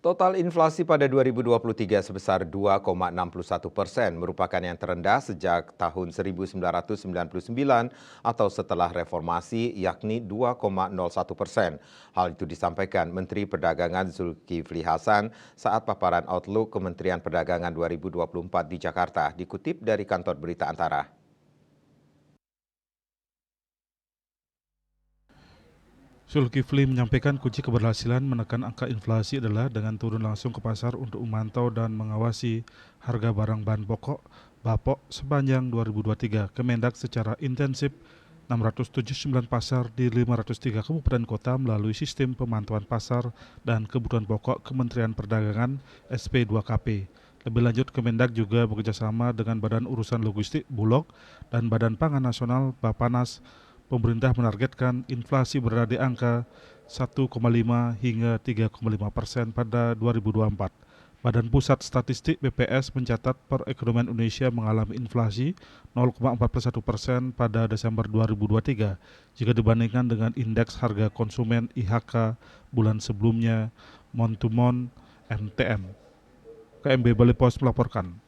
Total inflasi pada 2023 sebesar 2,61%, merupakan yang terendah sejak tahun 1999 atau setelah reformasi, yakni 2,01%. Hal itu disampaikan Menteri Perdagangan Zulkifli Hasan saat paparan Outlook Kementerian Perdagangan 2024 di Jakarta, dikutip dari kantor berita Antara. Zulkifli menyampaikan kunci keberhasilan menekan angka inflasi adalah dengan turun langsung ke pasar untuk memantau dan mengawasi harga barang bahan pokok (BAPOK) sepanjang 2023. Kemendak secara intensif 679 pasar di 503 kabupaten kota melalui sistem pemantauan pasar dan kebutuhan pokok Kementerian Perdagangan SP2KP. Lebih lanjut, Kemendak juga bekerjasama dengan Badan Urusan Logistik Bulog dan Badan Pangan Nasional Bapanas. Pemerintah menargetkan inflasi berada di angka 1,5 hingga 3,5% pada 2024. Badan Pusat Statistik BPS mencatat perekonomian Indonesia mengalami inflasi 0,41% pada Desember 2023 jika dibandingkan dengan indeks harga konsumen IHK bulan sebelumnya month to month MTM. KMB Bali Pos melaporkan.